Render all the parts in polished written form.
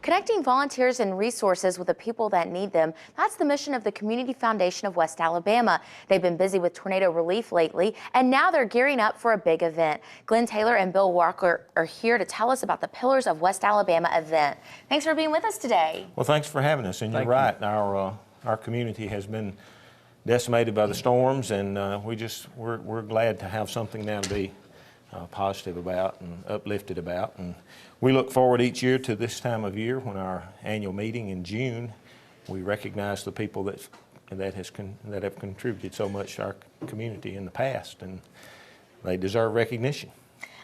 Connecting volunteers and resources with the people that need them, that's the mission of the Community Foundation of West Alabama. They've been busy with tornado relief lately, and now they're gearing up for a big event. Glenn Taylor and Bill Walker are here to tell us about the Pillars of West Alabama event. Thanks for being with us today. Well, thanks for having us, and you're right. Our community has been decimated by the storms, and we're glad to have something now to be positive about and uplifted about. And we look forward each year to this time of year when our annual meeting in June, we recognize the people that have contributed so much to our community in the past, and they deserve recognition.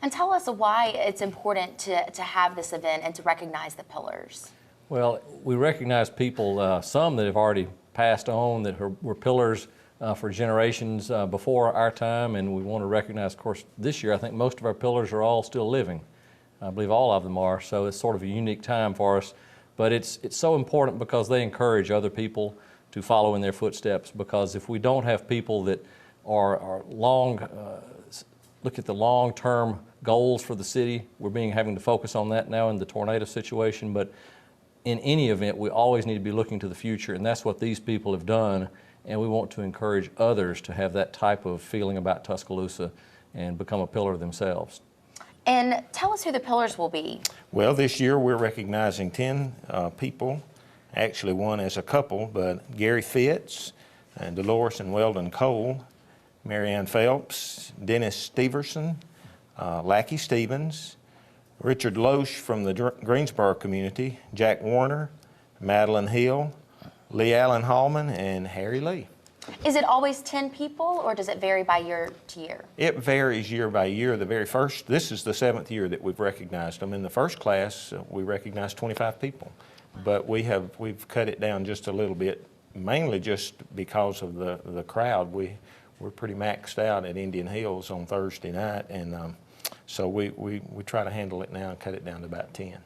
And tell us why it's important to have this event and to recognize the pillars. Well, we recognize people, some that have already passed on, that were pillars for generations before our time, and we want to recognize, of course, this year I think most of our pillars are all still living. I believe all of them are, so it's sort of a unique time for us. But it's so important because they encourage other people to follow in their footsteps, because if we don't have people that are look at the long-term goals for the city, we're having to focus on that now in the tornado situation, but in any event, we always need to be looking to the future, and that's what these people have done, and we want to encourage others to have that type of feeling about Tuscaloosa and become a pillar themselves. And tell us who the pillars will be. Well, this year we're recognizing 10 people, actually one as a couple, but Gary Fitz, and Dolores and Weldon Cole, Marianne Phelps, Dennis Steverson, Lackey Stevens, Richard Loesch from the Greensboro community, Jack Warner, Madeline Hill, Lee Allen Hallman, and Harry Lee. Is it always 10 people, or does it vary by year to year? It varies year by year. This is the 7th year that we've recognized them. In the first class, we recognized 25 people, but we've cut it down just a little bit, mainly just because of the crowd. We're pretty maxed out at Indian Hills on Thursday night, and so we try to handle it now and cut it down to about 10.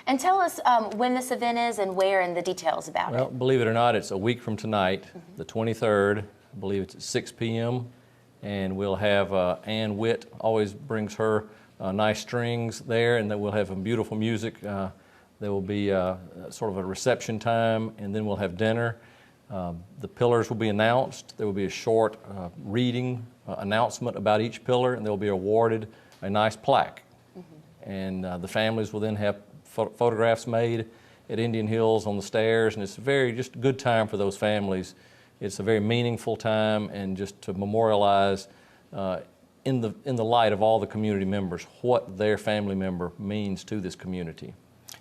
And tell us when this event is and where and the details about it. Well, believe it or not, it's a week from tonight, the 23rd. I believe it's at 6 p.m. And we'll have Ann Witt always brings her nice strings there, and then we'll have some beautiful music. There will be sort of a reception time, and then we'll have dinner. The pillars will be announced. There will be a short reading announcement about each pillar, and they'll be awarded a nice plaque. And the families will then have photographs made at Indian Hills on the stairs, and it's just a good time for those families. It's a very meaningful time, and just to memorialize in the light of all the community members what their family member means to this community.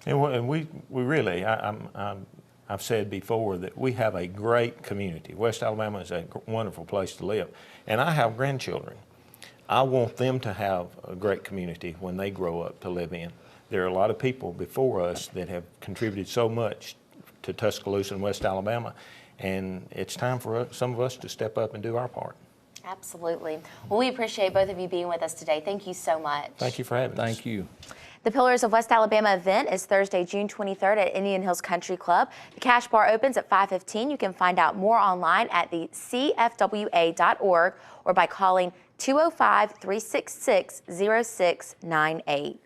And we really, I've said before that we have a great community. West Alabama is a wonderful place to live, and I have grandchildren. I want them to have a great community when they grow up to live in. There are a lot of people before us that have contributed so much to Tuscaloosa and West Alabama, and it's time for some of us to step up and do our part. Absolutely. Well, we appreciate both of you being with us today. Thank you so much. Thank you for having us. Thank you. The Pillars of West Alabama event is Thursday, June 23rd at Indian Hills Country Club. The cash bar opens at 5:15. You can find out more online at the cfwa.org or by calling 205-366-0698.